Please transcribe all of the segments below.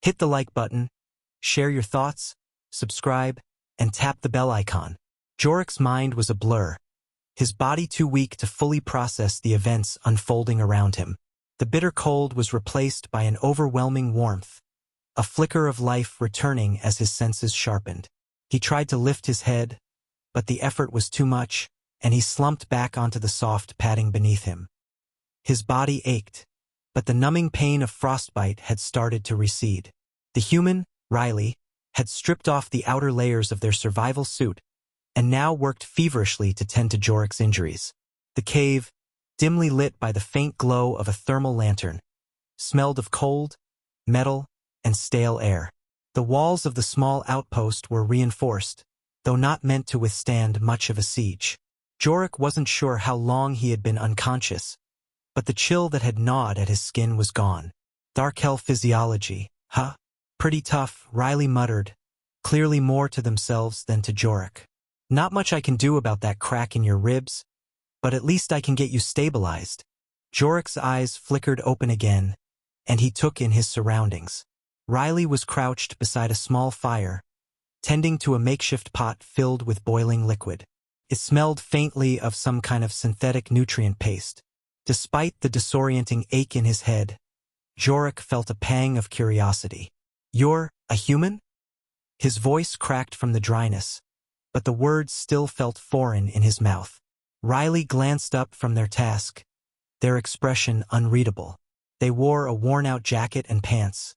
Hit the like button, share your thoughts, subscribe, and tap the bell icon. Jorek's mind was a blur, his body too weak to fully process the events unfolding around him. The bitter cold was replaced by an overwhelming warmth, a flicker of life returning as his senses sharpened. He tried to lift his head, but the effort was too much, and he slumped back onto the soft padding beneath him. His body ached, but the numbing pain of frostbite had started to recede. The human, Riley, had stripped off the outer layers of their survival suit and now worked feverishly to tend to Jorek's injuries. The cave, dimly lit by the faint glow of a thermal lantern, smelled of cold, metal, and stale air. The walls of the small outpost were reinforced, though not meant to withstand much of a siege. Jorek wasn't sure how long he had been unconscious, but the chill that had gnawed at his skin was gone. Dark hell physiology, huh? Pretty tough, Riley muttered, clearly more to themselves than to Jorek. Not much I can do about that crack in your ribs, but at least I can get you stabilized. Jorek's eyes flickered open again, and he took in his surroundings. Riley was crouched beside a small fire, tending to a makeshift pot filled with boiling liquid. It smelled faintly of some kind of synthetic nutrient paste. Despite the disorienting ache in his head, Jorek felt a pang of curiosity. "You're a human?" His voice cracked from the dryness, but the words still felt foreign in his mouth. Riley glanced up from their task, their expression unreadable. They wore a worn-out jacket and pants,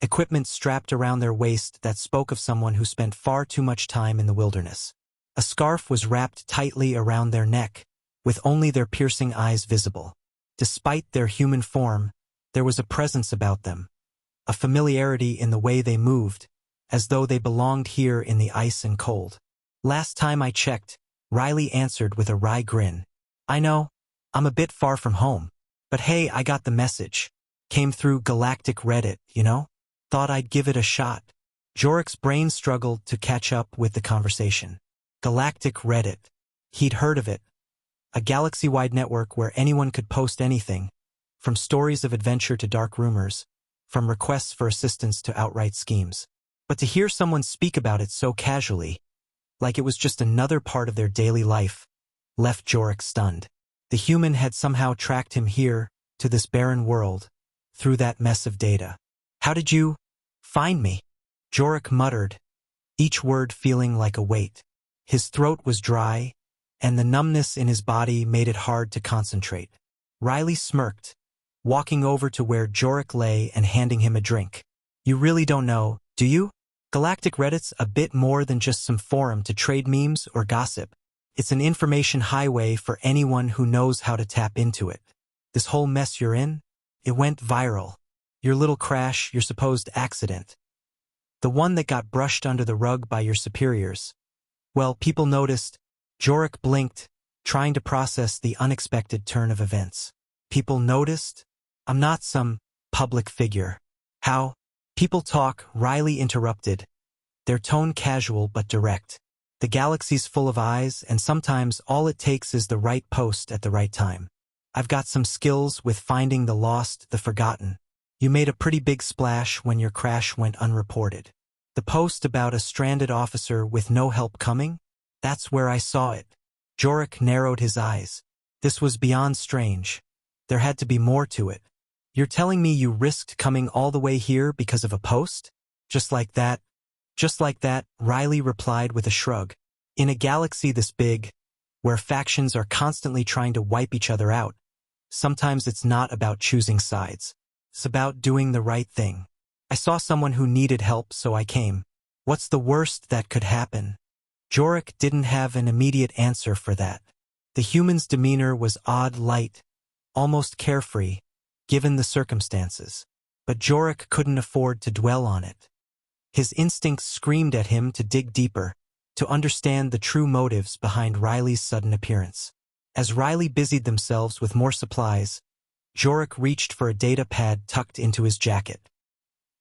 equipment strapped around their waist that spoke of someone who spent far too much time in the wilderness. A scarf was wrapped tightly around their neck, with only their piercing eyes visible. Despite their human form, there was a presence about them, a familiarity in the way they moved, as though they belonged here in the ice and cold. "Last time I checked," Riley answered with a wry grin. "I know, I'm a bit far from home, but hey, I got the message. Came through Galactic Reddit, you know? Thought I'd give it a shot." Jorek's brain struggled to catch up with the conversation. Galactic Reddit. He'd heard of it. A galaxy-wide network where anyone could post anything, from stories of adventure to dark rumors, from requests for assistance to outright schemes. But to hear someone speak about it so casually, like it was just another part of their daily life, left Jorek stunned. The human had somehow tracked him here, to this barren world, through that mess of data. "How did you find me?" Jorek muttered, each word feeling like a weight. His throat was dry, and the numbness in his body made it hard to concentrate. Riley smirked, walking over to where Jorek lay and handing him a drink. "You really don't know, do you? Galactic Reddit's a bit more than just some forum to trade memes or gossip. It's an information highway for anyone who knows how to tap into it. This whole mess you're in, it went viral. Your little crash, your supposed accident. The one that got brushed under the rug by your superiors. Well, people noticed." Jorek blinked, trying to process the unexpected turn of events. "People noticed? I'm not some public figure." "How? People talk," Riley interrupted, their tone casual but direct. "The galaxy's full of eyes, and sometimes all it takes is the right post at the right time. I've got some skills with finding the lost, the forgotten. You made a pretty big splash when your crash went unreported. The post about a stranded officer with no help coming? That's where I saw it." Jorek narrowed his eyes. This was beyond strange. There had to be more to it. "You're telling me you risked coming all the way here because of a post? Just like that?" "Just like that," Riley replied with a shrug. "In a galaxy this big, where factions are constantly trying to wipe each other out, sometimes it's not about choosing sides. It's about doing the right thing. I saw someone who needed help, so I came. What's the worst that could happen?" Jorek didn't have an immediate answer for that. The human's demeanor was odd light, almost carefree, given the circumstances. But Jorek couldn't afford to dwell on it. His instincts screamed at him to dig deeper, to understand the true motives behind Riley's sudden appearance. As Riley busied themselves with more supplies, Jorek reached for a data pad tucked into his jacket.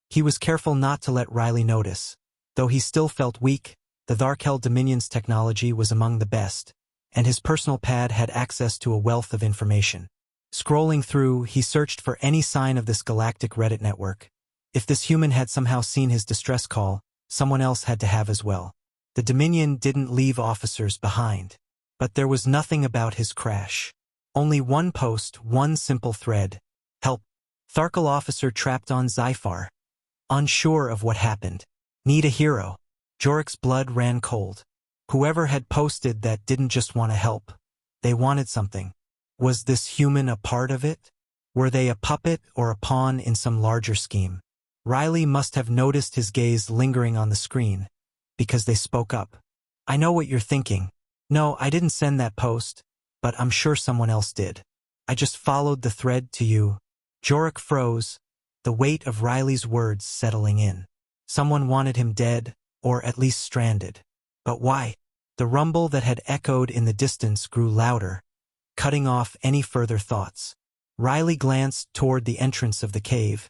He was careful not to let Riley notice. Though he still felt weak, the Tharkel Dominion's technology was among the best, and his personal pad had access to a wealth of information. Scrolling through, he searched for any sign of this galactic Reddit network, If this human had somehow seen his distress call, someone else had to have as well. The Dominion didn't leave officers behind. But there was nothing about his crash. Only one post, one simple thread. Help. Tharkal officer trapped on Zyphar. Unsure of what happened. Need a hero. Jorek's blood ran cold. Whoever had posted that didn't just want to help. They wanted something. Was this human a part of it? Were they a puppet or a pawn in some larger scheme? Riley must have noticed his gaze lingering on the screen, because they spoke up. I know what you're thinking. No, I didn't send that post, but I'm sure someone else did. I just followed the thread to you. Jorek froze, the weight of Riley's words settling in. Someone wanted him dead, or at least stranded. But why? The rumble that had echoed in the distance grew louder, cutting off any further thoughts. Riley glanced toward the entrance of the cave,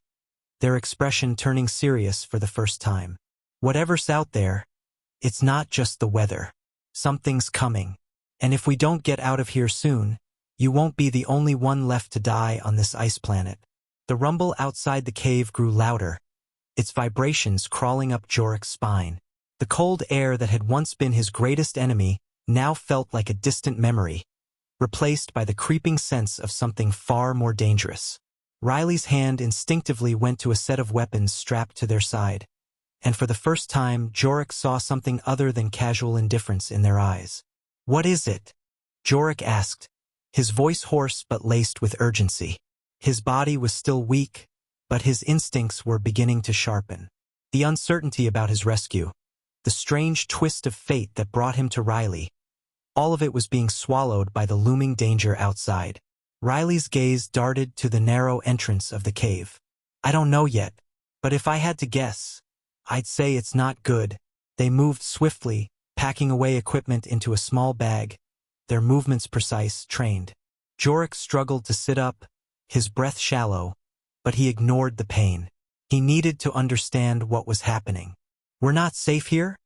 their expression turning serious for the first time. Whatever's out there, it's not just the weather. Something's coming. And if we don't get out of here soon, you won't be the only one left to die on this ice planet. The rumble outside the cave grew louder, its vibrations crawling up Jorek's spine. The cold air that had once been his greatest enemy now felt like a distant memory, replaced by the creeping sense of something far more dangerous. Riley's hand instinctively went to a set of weapons strapped to their side, and for the first time Jorek saw something other than casual indifference in their eyes. What is it? Jorek asked, his voice hoarse but laced with urgency. His body was still weak, but his instincts were beginning to sharpen. The uncertainty about his rescue, the strange twist of fate that brought him to Riley, all of it was being swallowed by the looming danger outside. Riley's gaze darted to the narrow entrance of the cave. I don't know yet, but if I had to guess, I'd say it's not good. They moved swiftly, packing away equipment into a small bag, their movements precise, trained. Jorek struggled to sit up, his breath shallow, but he ignored the pain. He needed to understand what was happening. We're not safe here?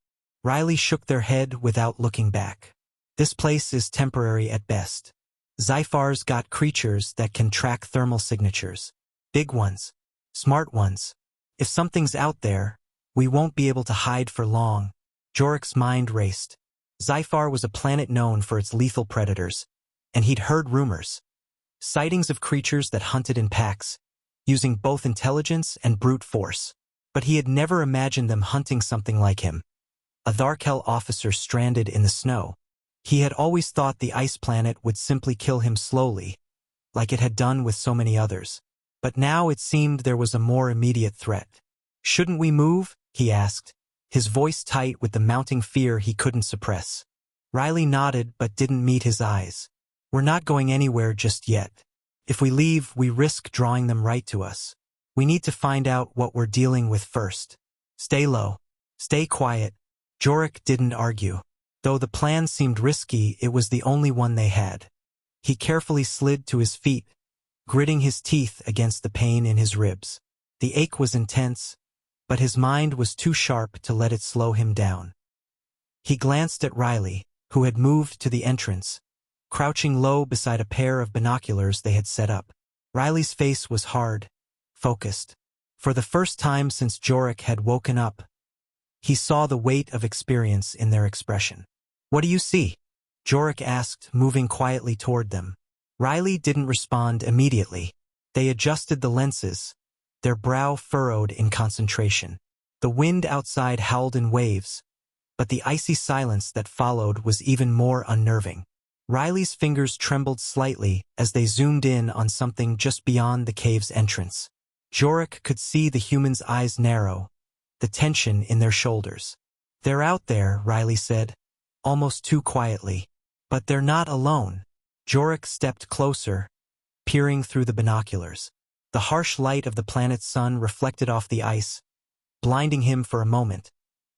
Riley shook their head without looking back. This place is temporary at best. Zyphar's got creatures that can track thermal signatures. Big ones. Smart ones. If something's out there, we won't be able to hide for long. Jorek's mind raced. Zyphar was a planet known for its lethal predators, and he'd heard rumors. Sightings of creatures that hunted in packs, using both intelligence and brute force. But he had never imagined them hunting something like him. A Tharkel officer stranded in the snow. He had always thought the ice planet would simply kill him slowly, like it had done with so many others. But now it seemed there was a more immediate threat. Shouldn't we move? He asked, his voice tight with the mounting fear he couldn't suppress. Riley nodded but didn't meet his eyes. We're not going anywhere just yet. If we leave, we risk drawing them right to us. We need to find out what we're dealing with first. Stay low. Stay quiet. Jorek didn't argue. Though the plan seemed risky, it was the only one they had. He carefully slid to his feet, gritting his teeth against the pain in his ribs. The ache was intense, but his mind was too sharp to let it slow him down. He glanced at Riley, who had moved to the entrance, crouching low beside a pair of binoculars they had set up. Riley's face was hard, focused. For the first time since Jorek had woken up, he saw the weight of experience in their expression. What do you see? Jorek asked, moving quietly toward them. Riley didn't respond immediately. They adjusted the lenses, their brow furrowed in concentration. The wind outside howled in waves, but the icy silence that followed was even more unnerving. Riley's fingers trembled slightly as they zoomed in on something just beyond the cave's entrance. Jorek could see the human's eyes narrow, the tension in their shoulders. They're out there, Riley said, almost too quietly. But they're not alone. Jorek stepped closer, peering through the binoculars. The harsh light of the planet's sun reflected off the ice, blinding him for a moment.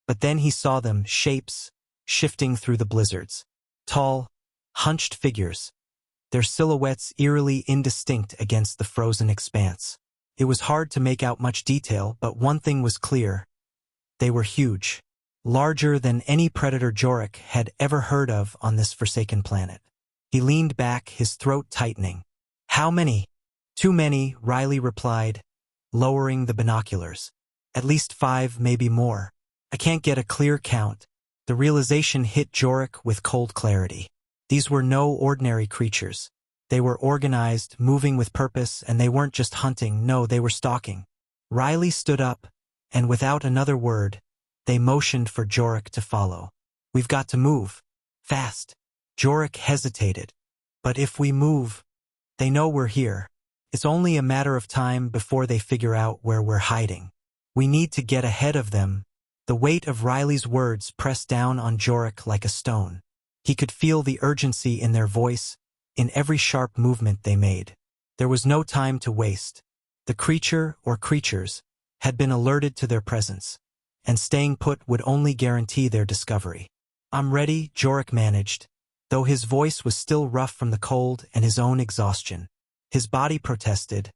But then he saw them, shapes, shifting through the blizzards. Tall, hunched figures, their silhouettes eerily indistinct against the frozen expanse. It was hard to make out much detail, but one thing was clear. They were huge, larger than any predator Jorek had ever heard of on this forsaken planet. He leaned back, his throat tightening. How many? Too many, Riley replied, lowering the binoculars. At least 5, maybe more. I can't get a clear count. The realization hit Jorik with cold clarity. These were no ordinary creatures. They were organized, moving with purpose, and they weren't just hunting, no, they were stalking. Riley stood up, and without another word, they motioned for Jorik to follow. We've got to move. Fast. Jorik hesitated. But if we move, they know we're here. It's only a matter of time before they figure out where we're hiding. We need to get ahead of them. The weight of Riley's words pressed down on Jorik like a stone. He could feel the urgency in their voice, in every sharp movement they made. There was no time to waste. The creature, or creatures, had been alerted to their presence, and staying put would only guarantee their discovery. I'm ready, Jorik managed, though his voice was still rough from the cold and his own exhaustion. His body protested,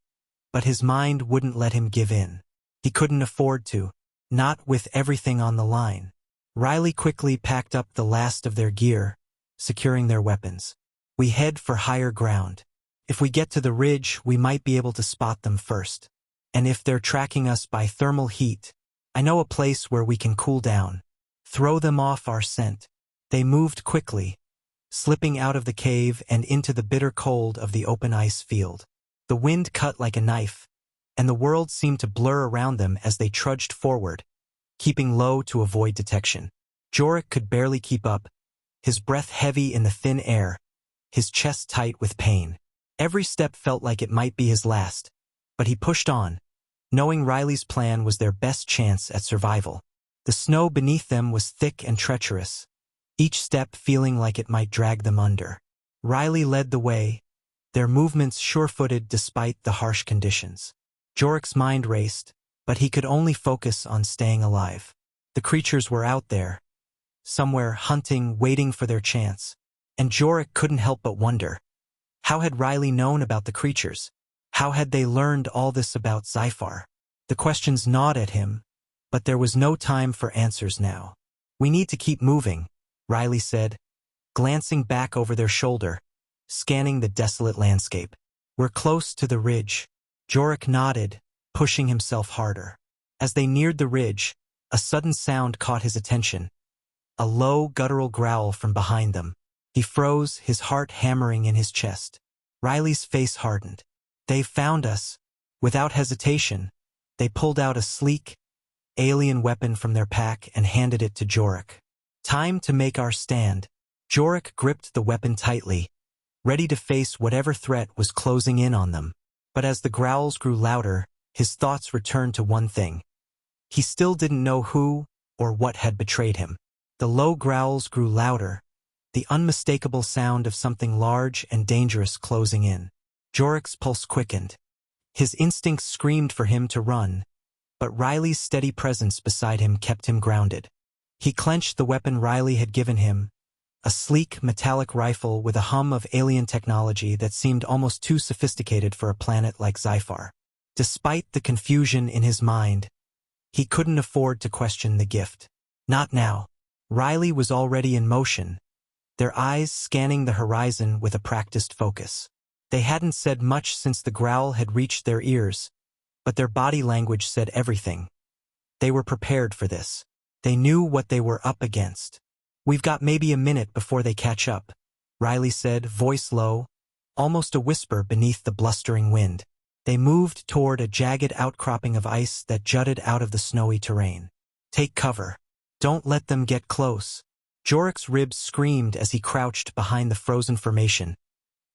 but his mind wouldn't let him give in. He couldn't afford to, not with everything on the line. Riley quickly packed up the last of their gear, securing their weapons. We head for higher ground. If we get to the ridge, we might be able to spot them first. And if they're tracking us by thermal heat, I know a place where we can cool down. Throw them off our scent. They moved quickly, slipping out of the cave and into the bitter cold of the open ice field. The wind cut like a knife, and the world seemed to blur around them as they trudged forward, keeping low to avoid detection. Jorik could barely keep up, his breath heavy in the thin air, his chest tight with pain. Every step felt like it might be his last, but he pushed on, knowing Riley's plan was their best chance at survival. The snow beneath them was thick and treacherous, each step feeling like it might drag them under. Riley led the way, their movements sure-footed despite the harsh conditions. Jorik's mind raced, but he could only focus on staying alive. The creatures were out there, somewhere hunting, waiting for their chance. And Jorik couldn't help but wonder, how had Riley known about the creatures? How had they learned all this about Zyphar? The questions gnawed at him, but there was no time for answers now. We need to keep moving, Riley said, glancing back over their shoulder, scanning the desolate landscape. We're close to the ridge. Jorik nodded, pushing himself harder. As they neared the ridge, a sudden sound caught his attention. A low, guttural growl from behind them. He froze, his heart hammering in his chest. Riley's face hardened. They've found us. Without hesitation, they pulled out a sleek, alien weapon from their pack and handed it to Jorik. Time to make our stand. Jorik gripped the weapon tightly, ready to face whatever threat was closing in on them. But as the growls grew louder, his thoughts returned to one thing. He still didn't know who or what had betrayed him. The low growls grew louder, the unmistakable sound of something large and dangerous closing in. Jorik's pulse quickened. His instincts screamed for him to run, but Riley's steady presence beside him kept him grounded. He clenched the weapon Riley had given him, a sleek, metallic rifle with a hum of alien technology that seemed almost too sophisticated for a planet like Zyphar. Despite the confusion in his mind, he couldn't afford to question the gift. Not now. Riley was already in motion, their eyes scanning the horizon with a practiced focus. They hadn't said much since the growl had reached their ears, but their body language said everything. They were prepared for this. They knew what they were up against. We've got maybe a minute before they catch up, Riley said, voice low, almost a whisper beneath the blustering wind. They moved toward a jagged outcropping of ice that jutted out of the snowy terrain. Take cover. Don't let them get close. Jorik's ribs screamed as he crouched behind the frozen formation,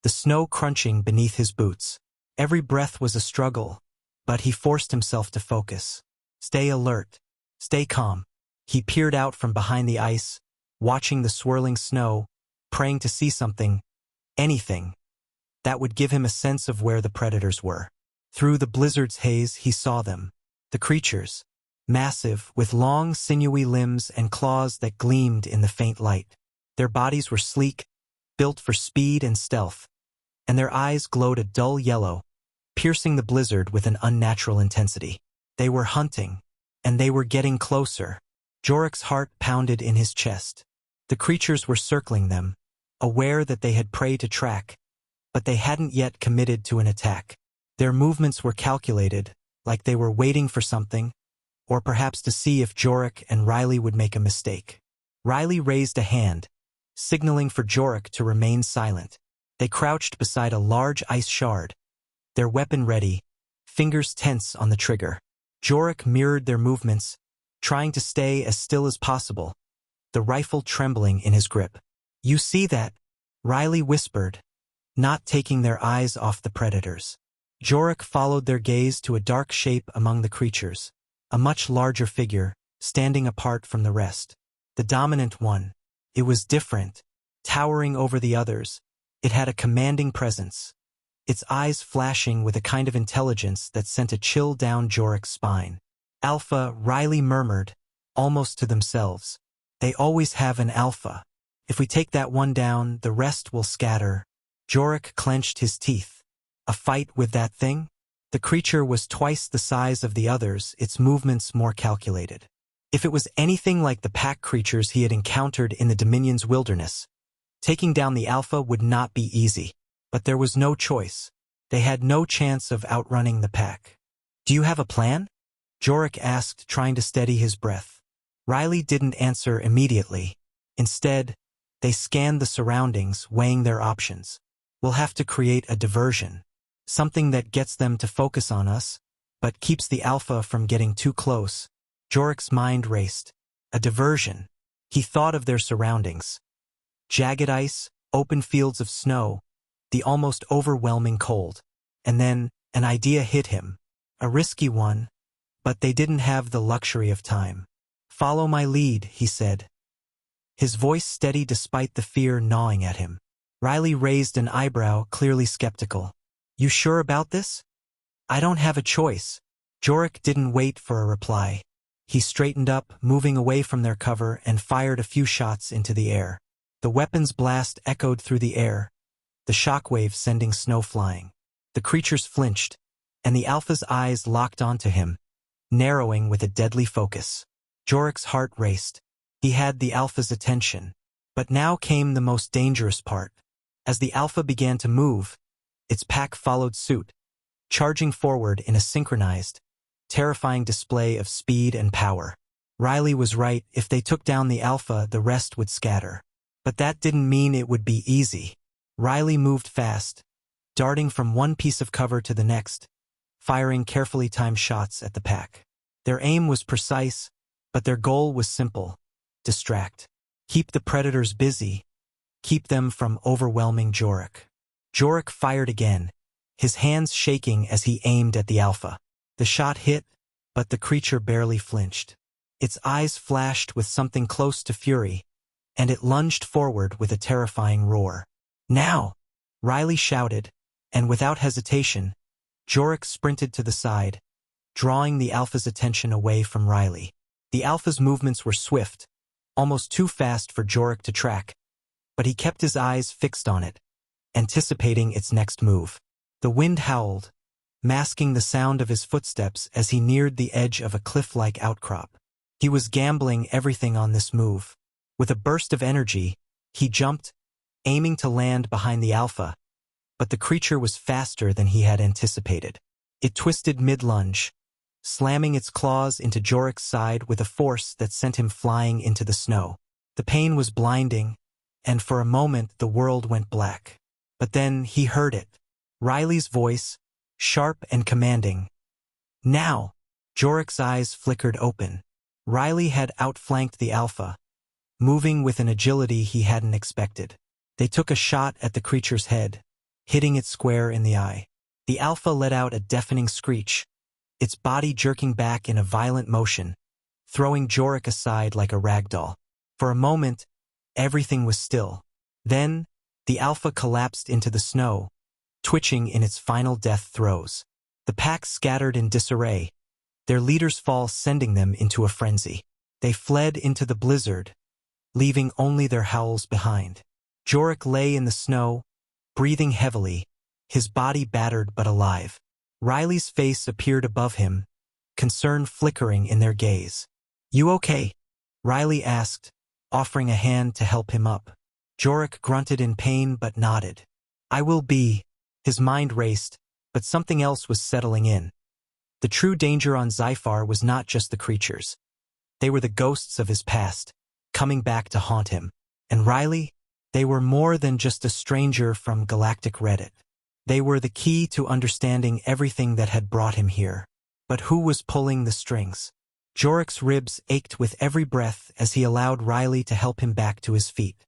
the snow crunching beneath his boots. Every breath was a struggle, but he forced himself to focus. Stay alert. Stay calm. He peered out from behind the ice, watching the swirling snow, praying to see something, anything, that would give him a sense of where the predators were. Through the blizzard's haze, he saw them. The creatures, massive, with long, sinewy limbs and claws that gleamed in the faint light. Their bodies were sleek, built for speed and stealth, and their eyes glowed a dull yellow, piercing the blizzard with an unnatural intensity. They were hunting, and they were getting closer. Jorik's heart pounded in his chest. The creatures were circling them, aware that they had prey to track, but they hadn't yet committed to an attack. Their movements were calculated, like they were waiting for something, or perhaps to see if Jorik and Riley would make a mistake. Riley raised a hand, signaling for Jorik to remain silent. They crouched beside a large ice shard, their weapon ready, fingers tense on the trigger. Jorik mirrored their movements, trying to stay as still as possible, the rifle trembling in his grip. "You see that?" Riley whispered, not taking their eyes off the predators. Jorik followed their gaze to a dark shape among the creatures, a much larger figure, standing apart from the rest. The dominant one. It was different, towering over the others. It had a commanding presence, its eyes flashing with a kind of intelligence that sent a chill down Jorik's spine. "Alpha," Riley murmured, almost to themselves. "They always have an alpha. If we take that one down, the rest will scatter." Jorik clenched his teeth. A fight with that thing? The creature was twice the size of the others, its movements more calculated. If it was anything like the pack creatures he had encountered in the Dominion's wilderness, taking down the Alpha would not be easy. But there was no choice. They had no chance of outrunning the pack. "Do you have a plan?" Jorik asked, trying to steady his breath. Riley didn't answer immediately. Instead, they scanned the surroundings, weighing their options. "We'll have to create a diversion. Something that gets them to focus on us, but keeps the Alpha from getting too close." Jorik's mind raced. A diversion. He thought of their surroundings. Jagged ice, open fields of snow, the almost overwhelming cold. And then, an idea hit him. A risky one, but they didn't have the luxury of time. "Follow my lead," he said. His voice steady despite the fear gnawing at him. Riley raised an eyebrow, clearly skeptical. "You sure about this?" "I don't have a choice." Jorik didn't wait for a reply. He straightened up, moving away from their cover, and fired a few shots into the air. The weapon's blast echoed through the air, the shockwave sending snow flying. The creatures flinched, and the Alpha's eyes locked onto him, narrowing with a deadly focus. Jorik's heart raced. He had the Alpha's attention. But now came the most dangerous part. As the Alpha began to move, its pack followed suit, charging forward in a synchronized, terrifying display of speed and power. Riley was right. If they took down the Alpha, the rest would scatter. But that didn't mean it would be easy. Riley moved fast, darting from one piece of cover to the next, firing carefully timed shots at the pack. Their aim was precise, but their goal was simple: distract. Keep the predators busy. Keep them from overwhelming Jorik. Jorik fired again, his hands shaking as he aimed at the Alpha. The shot hit, but the creature barely flinched. Its eyes flashed with something close to fury, and it lunged forward with a terrifying roar. "Now!" Riley shouted, and without hesitation, Jorik sprinted to the side, drawing the Alpha's attention away from Riley. The Alpha's movements were swift, almost too fast for Jorik to track, but he kept his eyes fixed on it, anticipating its next move. The wind howled, masking the sound of his footsteps as he neared the edge of a cliff-like outcrop. He was gambling everything on this move. With a burst of energy, he jumped, aiming to land behind the Alpha, but the creature was faster than he had anticipated. It twisted mid-lunge, slamming its claws into Jorik's side with a force that sent him flying into the snow. The pain was blinding, and for a moment the world went black. But then he heard it. Riley's voice, sharp and commanding. "Now!" Jorik's eyes flickered open. Riley had outflanked the Alpha, moving with an agility he hadn't expected. They took a shot at the creature's head, hitting it square in the eye. The Alpha let out a deafening screech, its body jerking back in a violent motion, throwing Jorik aside like a rag doll. For a moment, everything was still. Then, the Alpha collapsed into the snow, twitching in its final death throes. The pack scattered in disarray, their leader's fall sending them into a frenzy. They fled into the blizzard, leaving only their howls behind. Jorik lay in the snow, breathing heavily, his body battered but alive. Riley's face appeared above him, concern flickering in their gaze. "You okay?" Riley asked, offering a hand to help him up. Jorik grunted in pain but nodded. "I will be." His mind raced, but something else was settling in. The true danger on Zyphar was not just the creatures. They were the ghosts of his past, coming back to haunt him. And Riley? They were more than just a stranger from Galactic Reddit. They were the key to understanding everything that had brought him here. But who was pulling the strings? Jorek's ribs ached with every breath as he allowed Riley to help him back to his feet.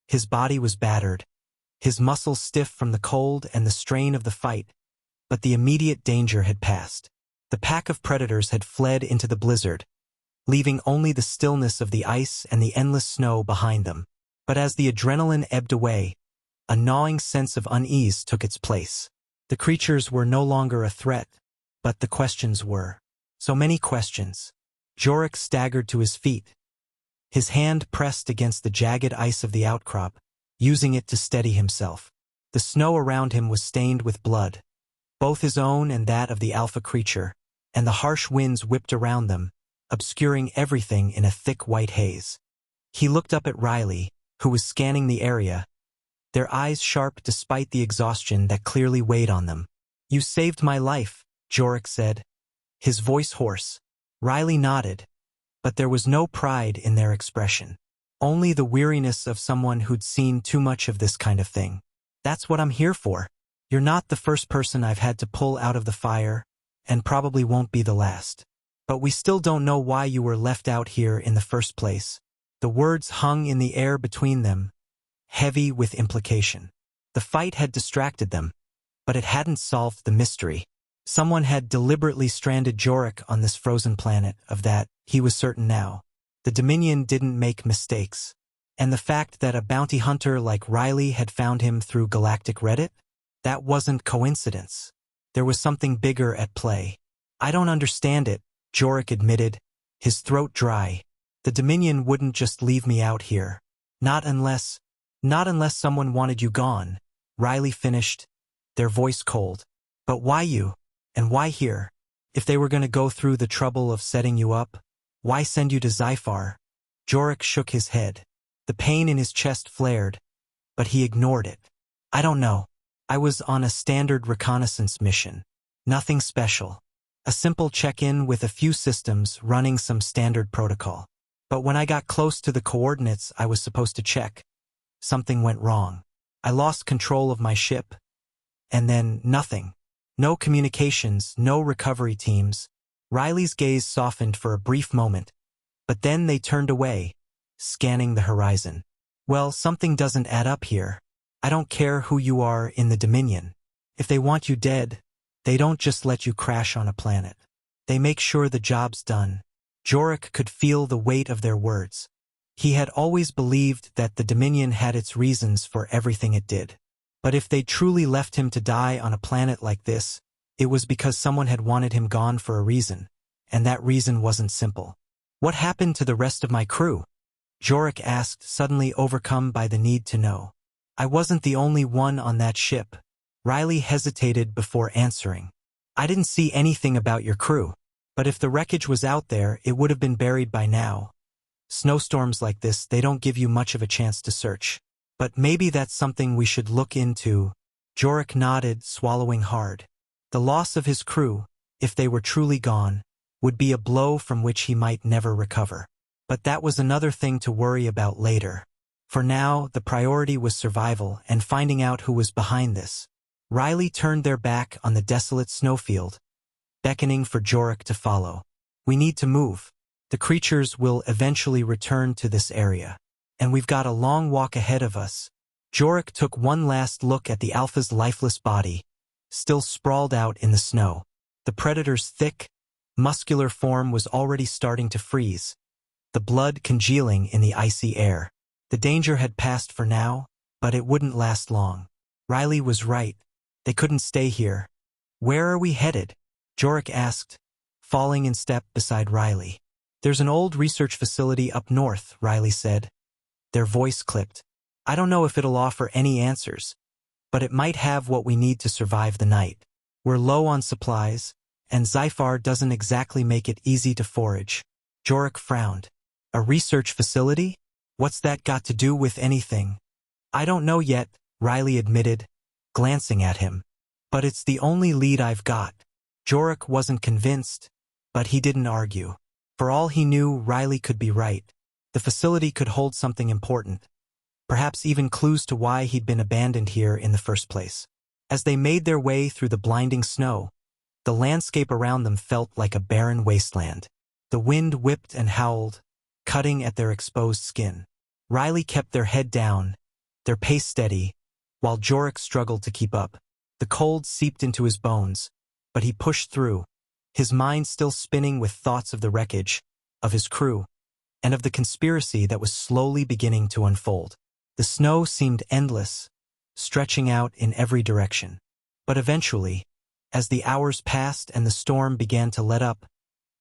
His body was battered, his muscles stiff from the cold and the strain of the fight, but the immediate danger had passed. The pack of predators had fled into the blizzard, leaving only the stillness of the ice and the endless snow behind them. But as the adrenaline ebbed away, a gnawing sense of unease took its place. The creatures were no longer a threat, but the questions were. So many questions. Jorek staggered to his feet, his hand pressed against the jagged ice of the outcrop, using it to steady himself. The snow around him was stained with blood, both his own and that of the alpha creature, and the harsh winds whipped around them, obscuring everything in a thick white haze. He looked up at Riley, who was scanning the area, their eyes sharp despite the exhaustion that clearly weighed on them. "You saved my life," Jorek said, his voice hoarse. Riley nodded, but there was no pride in their expression. Only the weariness of someone who'd seen too much of this kind of thing. "That's what I'm here for. You're not the first person I've had to pull out of the fire, and probably won't be the last. But we still don't know why you were left out here in the first place." The words hung in the air between them, heavy with implication. The fight had distracted them, but it hadn't solved the mystery. Someone had deliberately stranded Jorek on this frozen planet. Of that, he was certain now. The Dominion didn't make mistakes. And the fact that a bounty hunter like Riley had found him through Galactic Reddit? That wasn't coincidence. There was something bigger at play. "I don't understand it," Jorek admitted, his throat dry. "The Dominion wouldn't just leave me out here. Not unless someone wanted you gone," Riley finished, their voice cold. "But why you? And why here? If they were going to go through the trouble of setting you up, why send you to Zyphar?" Jorek shook his head. The pain in his chest flared, but he ignored it. "I don't know. I was on a standard reconnaissance mission. Nothing special. A simple check-in with a few systems running some standard protocol. But when I got close to the coordinates I was supposed to check, something went wrong. I lost control of my ship. And then nothing. No communications, no recovery teams." Riley's gaze softened for a brief moment, but then they turned away, scanning the horizon. "Well, something doesn't add up here. I don't care who you are in the Dominion. If they want you dead, they don't just let you crash on a planet. They make sure the job's done." Jorek could feel the weight of their words. He had always believed that the Dominion had its reasons for everything it did. But if they truly left him to die on a planet like this, it was because someone had wanted him gone for a reason, and that reason wasn't simple. "What happened to the rest of my crew?" Jorek asked, suddenly overcome by the need to know. "I wasn't the only one on that ship." Riley hesitated before answering. "I didn't see anything about your crew. But if the wreckage was out there, it would have been buried by now. Snowstorms like this, they don't give you much of a chance to search. But maybe that's something we should look into." Jorek nodded, swallowing hard. The loss of his crew, if they were truly gone, would be a blow from which he might never recover. But that was another thing to worry about later. For now, the priority was survival and finding out who was behind this. Riley turned their back on the desolate snowfield, beckoning for Jorek to follow. "We need to move. The creatures will eventually return to this area. And we've got a long walk ahead of us." Jorek took one last look at the Alpha's lifeless body, still sprawled out in the snow. The Predator's thick, muscular form was already starting to freeze, the blood congealing in the icy air. The danger had passed for now, but it wouldn't last long. Riley was right. They couldn't stay here. "Where are we headed?" Jorek asked, falling in step beside Riley. "There's an old research facility up north," Riley said. Their voice clipped. "I don't know if it'll offer any answers, but it might have what we need to survive the night. We're low on supplies, and Zyphar doesn't exactly make it easy to forage." Jorek frowned. "A research facility? What's that got to do with anything?" "I don't know yet," Riley admitted, glancing at him. "But it's the only lead I've got." Jorik wasn't convinced, but he didn't argue. For all he knew, Riley could be right. The facility could hold something important, perhaps even clues to why he'd been abandoned here in the first place. As they made their way through the blinding snow, the landscape around them felt like a barren wasteland. The wind whipped and howled, cutting at their exposed skin. Riley kept their head down, their pace steady, while Jorik struggled to keep up. The cold seeped into his bones, but he pushed through, his mind still spinning with thoughts of the wreckage, of his crew, and of the conspiracy that was slowly beginning to unfold. The snow seemed endless, stretching out in every direction. But eventually, as the hours passed and the storm began to let up,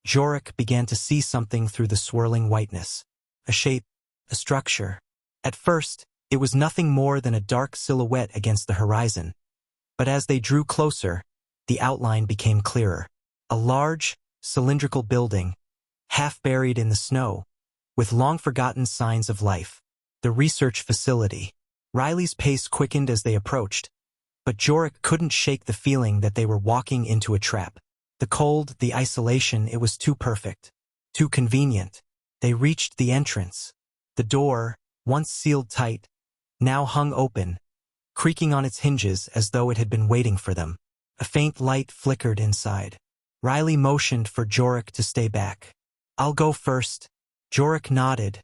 Jorik began to see something through the swirling whiteness. A shape, a structure. At first, it was nothing more than a dark silhouette against the horizon. But as they drew closer, the outline became clearer. A large, cylindrical building, half buried in the snow, with long-forgotten signs of life. The research facility. Riley's pace quickened as they approached, but Jorik couldn't shake the feeling that they were walking into a trap. The cold, the isolation, it was too perfect, too convenient. They reached the entrance. The door, once sealed tight, now hung open, creaking on its hinges as though it had been waiting for them. A faint light flickered inside. Riley motioned for Jorik to stay back. "I'll go first." Jorik nodded,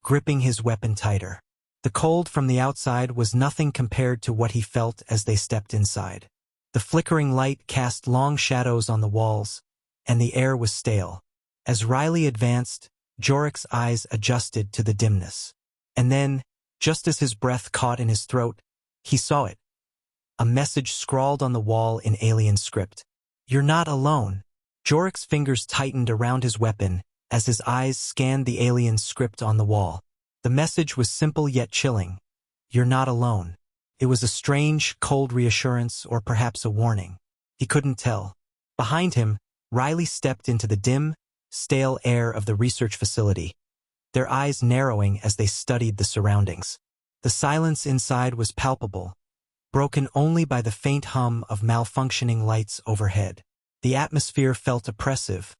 gripping his weapon tighter. The cold from the outside was nothing compared to what he felt as they stepped inside. The flickering light cast long shadows on the walls, and the air was stale. As Riley advanced, Jorik's eyes adjusted to the dimness. And then, just as his breath caught in his throat, he saw it. A message scrawled on the wall in alien script. "You're not alone." Jorik's fingers tightened around his weapon as his eyes scanned the alien script on the wall. The message was simple yet chilling. "You're not alone." It was a strange, cold reassurance, or perhaps a warning. He couldn't tell. Behind him, Riley stepped into the dim, stale air of the research facility, their eyes narrowing as they studied the surroundings. The silence inside was palpable, broken only by the faint hum of malfunctioning lights overhead. The atmosphere felt oppressive,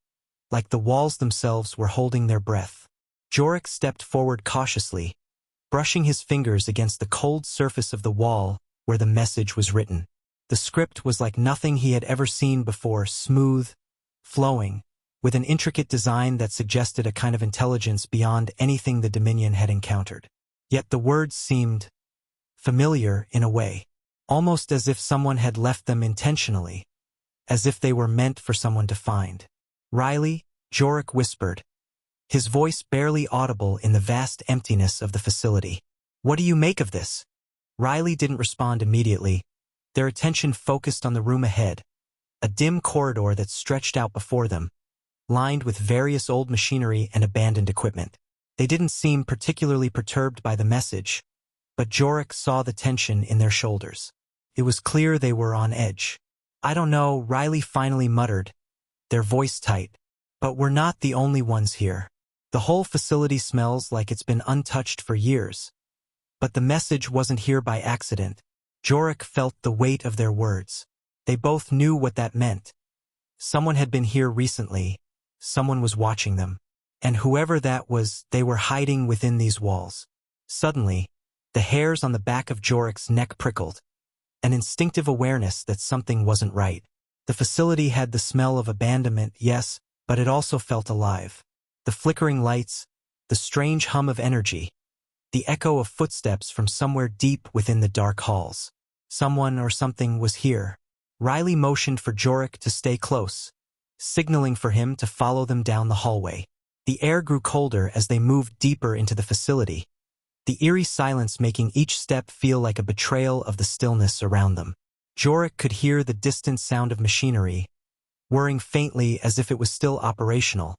like the walls themselves were holding their breath. Jorik stepped forward cautiously, brushing his fingers against the cold surface of the wall where the message was written. The script was like nothing he had ever seen before, smooth, flowing, with an intricate design that suggested a kind of intelligence beyond anything the Dominion had encountered. Yet the words seemed familiar in a way, almost as if someone had left them intentionally, as if they were meant for someone to find. "Riley," Jorik whispered, his voice barely audible in the vast emptiness of the facility. "What do you make of this?" Riley didn't respond immediately. Their attention focused on the room ahead, a dim corridor that stretched out before them, lined with various old machinery and abandoned equipment. They didn't seem particularly perturbed by the message, but Jorik saw the tension in their shoulders. It was clear they were on edge. "I don't know," Riley finally muttered, their voice tight, "but we're not the only ones here. The whole facility smells like it's been untouched for years." But the message wasn't here by accident. Jorik felt the weight of their words. They both knew what that meant. Someone had been here recently. Someone was watching them. And whoever that was, they were hiding within these walls. Suddenly, the hairs on the back of Jorik's neck prickled, an instinctive awareness that something wasn't right. The facility had the smell of abandonment, yes, but it also felt alive. The flickering lights, the strange hum of energy, the echo of footsteps from somewhere deep within the dark halls. Someone or something was here. Riley motioned for Jorik to stay close, signaling for him to follow them down the hallway. The air grew colder as they moved deeper into the facility, the eerie silence making each step feel like a betrayal of the stillness around them. Jorik could hear the distant sound of machinery, whirring faintly as if it was still operational.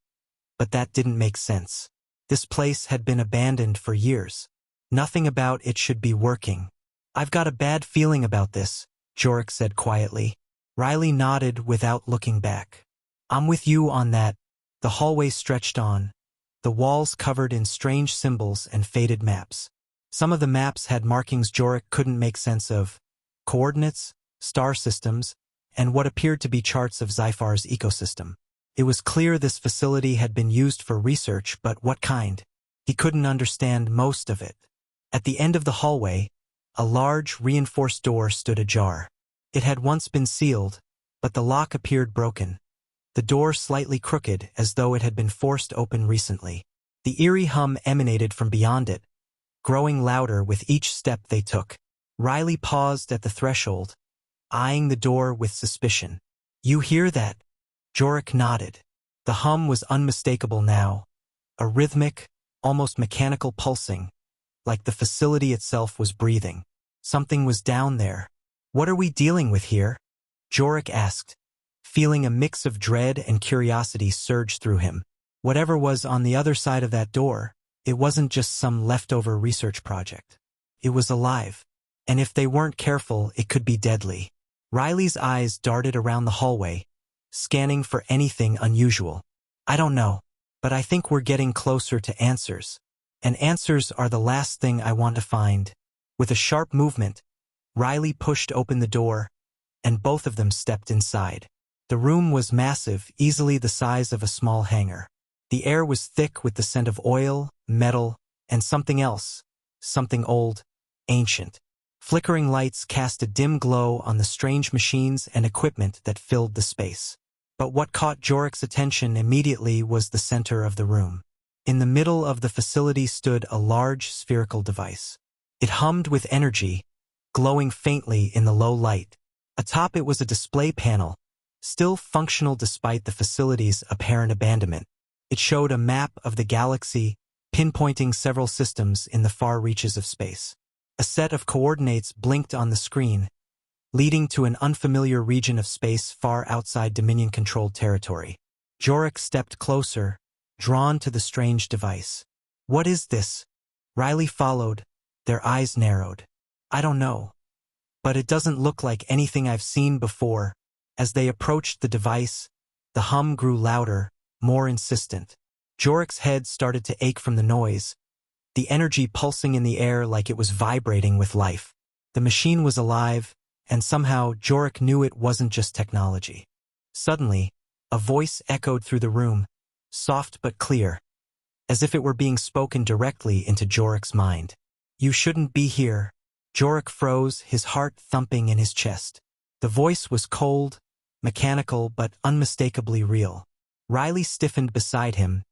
But that didn't make sense. This place had been abandoned for years. Nothing about it should be working. "I've got a bad feeling about this," Jorik said quietly. Riley nodded without looking back. "I'm with you on that." The hallway stretched on, the walls covered in strange symbols and faded maps. Some of the maps had markings Jorik couldn't make sense of. Coordinates, star systems, and what appeared to be charts of Zyphar's ecosystem. It was clear this facility had been used for research, but what kind? He couldn't understand most of it. At the end of the hallway, a large, reinforced door stood ajar. It had once been sealed, but the lock appeared broken. The door slightly crooked, as though it had been forced open recently. The eerie hum emanated from beyond it, growing louder with each step they took. Riley paused at the threshold, eyeing the door with suspicion. "You hear that?" Jorik nodded. The hum was unmistakable now, a rhythmic, almost mechanical pulsing, like the facility itself was breathing. Something was down there. "What are we dealing with here?" Jorik asked, feeling a mix of dread and curiosity surge through him. Whatever was on the other side of that door, it wasn't just some leftover research project. It was alive, and if they weren't careful, it could be deadly. Riley's eyes darted around the hallway, scanning for anything unusual. "I don't know, but I think we're getting closer to answers. And answers are the last thing I want to find." With a sharp movement, Riley pushed open the door, and both of them stepped inside. The room was massive, easily the size of a small hangar. The air was thick with the scent of oil, metal, and something else, something old, ancient. Flickering lights cast a dim glow on the strange machines and equipment that filled the space. But what caught Jorik's attention immediately was the center of the room. In the middle of the facility stood a large spherical device. It hummed with energy, glowing faintly in the low light. Atop it was a display panel, still functional despite the facility's apparent abandonment. It showed a map of the galaxy, pinpointing several systems in the far reaches of space. A set of coordinates blinked on the screen, leading to an unfamiliar region of space far outside Dominion-controlled territory. Jorik stepped closer, drawn to the strange device. "What is this?" Riley followed, their eyes narrowed. "I don't know. But it doesn't look like anything I've seen before." As they approached the device, the hum grew louder, more insistent. Jorik's head started to ache from the noise, the energy pulsing in the air like it was vibrating with life. The machine was alive, and somehow Jorik knew it wasn't just technology. Suddenly, a voice echoed through the room, soft but clear, as if it were being spoken directly into Jorik's mind. "You shouldn't be here." Jorik froze, his heart thumping in his chest. The voice was cold, mechanical, but unmistakably real. Riley stiffened beside him,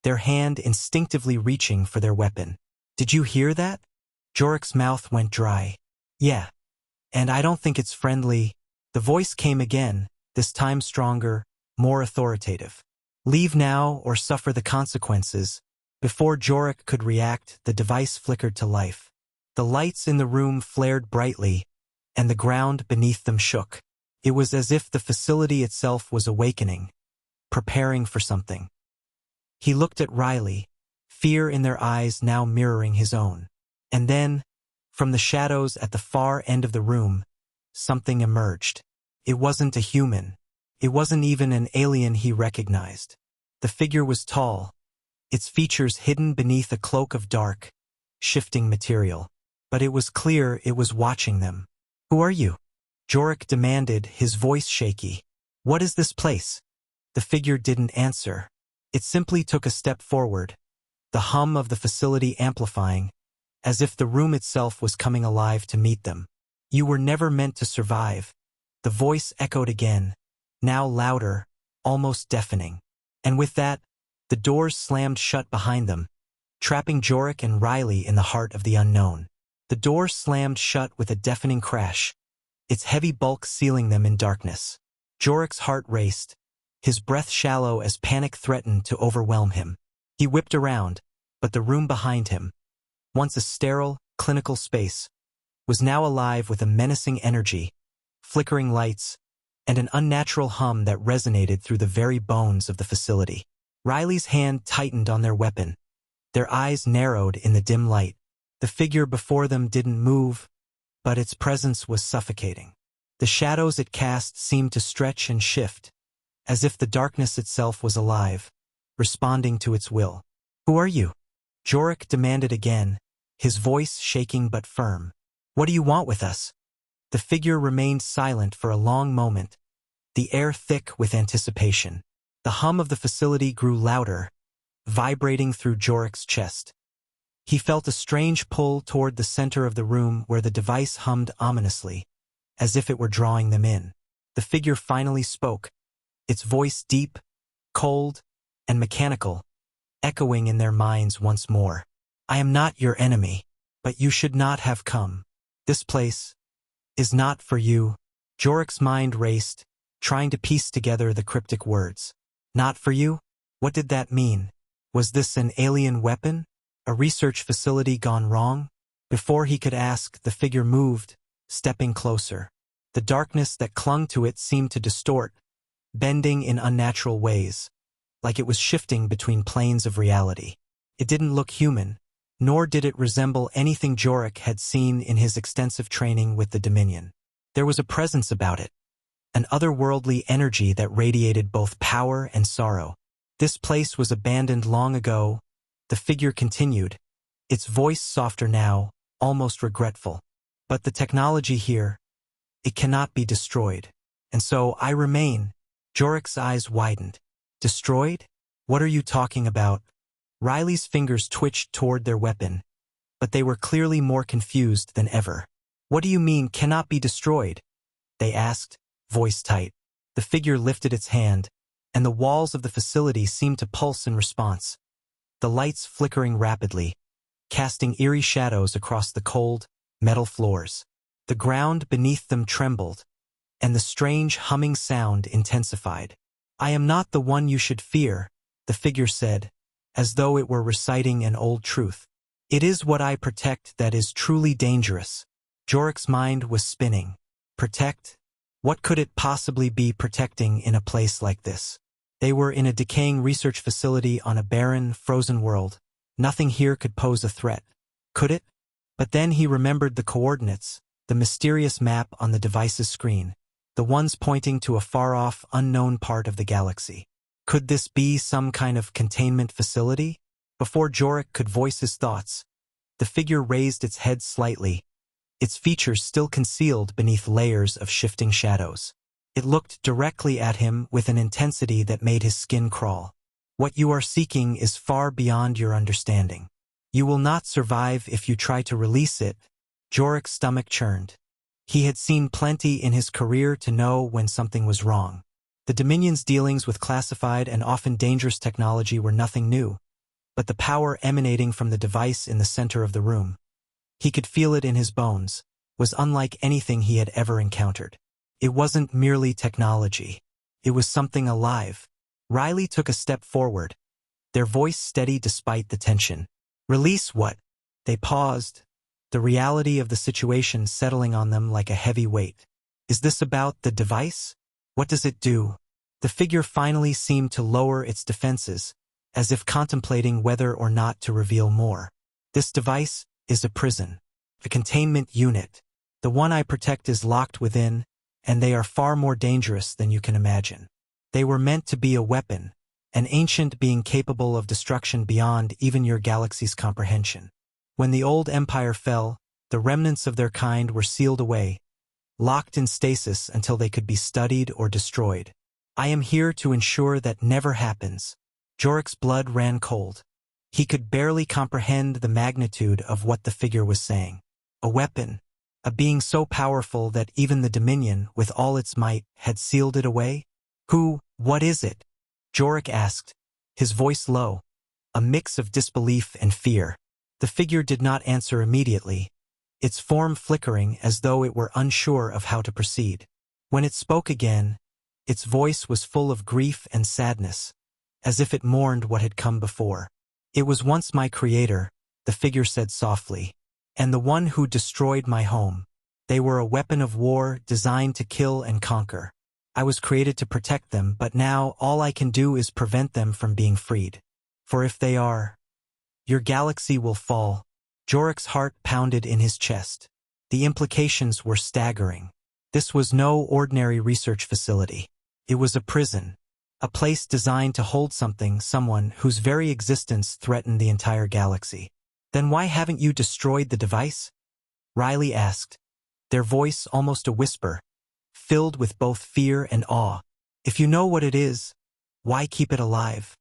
their hand instinctively reaching for their weapon. "Did you hear that?" Jorik's mouth went dry. "Yeah. And I don't think it's friendly." The voice came again, this time stronger, more authoritative. "Leave now or suffer the consequences." Before Jorik could react, the device flickered to life. The lights in the room flared brightly, and the ground beneath them shook. It was as if the facility itself was awakening, preparing for something. He looked at Riley, fear in their eyes now mirroring his own. And then, from the shadows at the far end of the room, something emerged. It wasn't a human. It wasn't even an alien he recognized. The figure was tall, its features hidden beneath a cloak of dark, shifting material. But it was clear it was watching them. "Who are you?" Jorik demanded, his voice shaky. "What is this place?" The figure didn't answer. It simply took a step forward, the hum of the facility amplifying, as if the room itself was coming alive to meet them. "You were never meant to survive." The voice echoed again, now louder, almost deafening. And with that, the doors slammed shut behind them, trapping Jorik and Riley in the heart of the unknown. The door slammed shut with a deafening crash, its heavy bulk sealing them in darkness. Jorik's heart raced, his breath shallow as panic threatened to overwhelm him. He whipped around, but the room behind him, once a sterile, clinical space, was now alive with a menacing energy, flickering lights, and an unnatural hum that resonated through the very bones of the facility. Riley's hand tightened on their weapon, their eyes narrowed in the dim light. The figure before them didn't move, but its presence was suffocating. The shadows it cast seemed to stretch and shift, as if the darkness itself was alive, responding to its will. "Who are you?" Jorik demanded again, his voice shaking but firm. "What do you want with us?" The figure remained silent for a long moment, the air thick with anticipation. The hum of the facility grew louder, vibrating through Jorik's chest. He felt a strange pull toward the center of the room where the device hummed ominously, as if it were drawing them in. The figure finally spoke, its voice deep, cold, and mechanical, echoing in their minds once more. I am not your enemy, but you should not have come. This place is not for you. Jorik's mind raced, trying to piece together the cryptic words. Not for you? What did that mean? Was this an alien weapon? A research facility gone wrong? Before he could ask, the figure moved, stepping closer. The darkness that clung to it seemed to distort, bending in unnatural ways, like it was shifting between planes of reality. It didn't look human, nor did it resemble anything Jorik had seen in his extensive training with the Dominion. There was a presence about it, an otherworldly energy that radiated both power and sorrow. This place was abandoned long ago, the figure continued, its voice softer now, almost regretful. But the technology here, it cannot be destroyed. And so I remain. Jorik's eyes widened. Destroyed? What are you talking about? Riley's fingers twitched toward their weapon, but they were clearly more confused than ever. What do you mean cannot be destroyed? They asked, voice tight. The figure lifted its hand, and the walls of the facility seemed to pulse in response, the lights flickering rapidly, casting eerie shadows across the cold, metal floors. The ground beneath them trembled, and the strange humming sound intensified. I am not the one you should fear, the figure said, as though it were reciting an old truth. It is what I protect that is truly dangerous. Jorik's mind was spinning. Protect? What could it possibly be protecting in a place like this? They were in a decaying research facility on a barren, frozen world. Nothing here could pose a threat. Could it? But then he remembered the coordinates, the mysterious map on the device's screen, the ones pointing to a far-off, unknown part of the galaxy. Could this be some kind of containment facility? Before Jorik could voice his thoughts, the figure raised its head slightly, its features still concealed beneath layers of shifting shadows. It looked directly at him with an intensity that made his skin crawl. What you are seeking is far beyond your understanding. You will not survive if you try to release it. Jorik's stomach churned. He had seen plenty in his career to know when something was wrong. The Dominion's dealings with classified and often dangerous technology were nothing new, but the power emanating from the device in the center of the room, he could feel it in his bones, was unlike anything he had ever encountered. It wasn't merely technology. It was something alive. Riley took a step forward, their voice steady despite the tension. Release what? They paused, the reality of the situation settling on them like a heavy weight. Is this about the device? What does it do? The figure finally seemed to lower its defenses, as if contemplating whether or not to reveal more. This device is a prison, a containment unit. The one I protect is locked within, and they are far more dangerous than you can imagine. They were meant to be a weapon, an ancient being capable of destruction beyond even your galaxy's comprehension. When the old empire fell, the remnants of their kind were sealed away, locked in stasis until they could be studied or destroyed. I am here to ensure that never happens. Jorik's blood ran cold. He could barely comprehend the magnitude of what the figure was saying. A weapon, a being so powerful that even the Dominion, with all its might, had sealed it away? What is it? Jorik asked, his voice low, a mix of disbelief and fear. The figure did not answer immediately, its form flickering as though it were unsure of how to proceed. When it spoke again, its voice was full of grief and sadness, as if it mourned what had come before. It was once my creator, the figure said softly, and the one who destroyed my home. They were a weapon of war designed to kill and conquer. I was created to protect them, but now all I can do is prevent them from being freed. For if they are, your galaxy will fall. Jorik's heart pounded in his chest. The implications were staggering. This was no ordinary research facility. It was a prison, a place designed to hold someone whose very existence threatened the entire galaxy. Then why haven't you destroyed the device? Riley asked, their voice almost a whisper, filled with both fear and awe. If you know what it is, why keep it alive?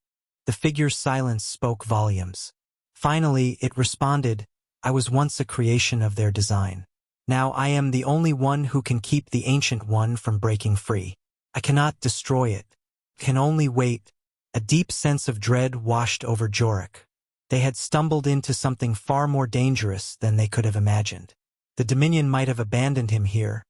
The figure's silence spoke volumes. Finally, it responded, I was once a creation of their design. Now I am the only one who can keep the Ancient One from breaking free. I cannot destroy it. Can only wait. A deep sense of dread washed over Jorik. They had stumbled into something far more dangerous than they could have imagined. The Dominion might have abandoned him here,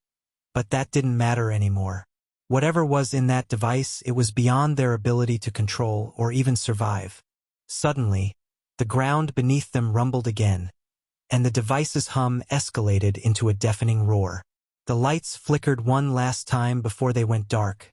but that didn't matter anymore. Whatever was in that device, it was beyond their ability to control or even survive. Suddenly, the ground beneath them rumbled again, and the device's hum escalated into a deafening roar. The lights flickered one last time before they went dark,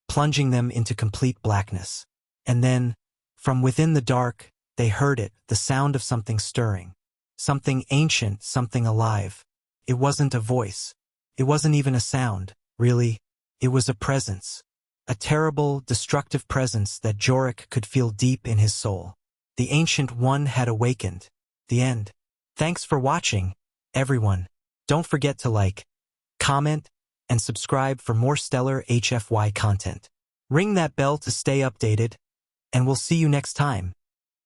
plunging them into complete blackness. And then, from within the dark, they heard it, the sound of something stirring. Something ancient, something alive. It wasn't a voice. It wasn't even a sound, really. It was a presence. A terrible, destructive presence that Jorik could feel deep in his soul. The Ancient One had awakened. The end. Thanks for watching, everyone. Don't forget to like, comment, and subscribe for more stellar HFY content. Ring that bell to stay updated, and we'll see you next time.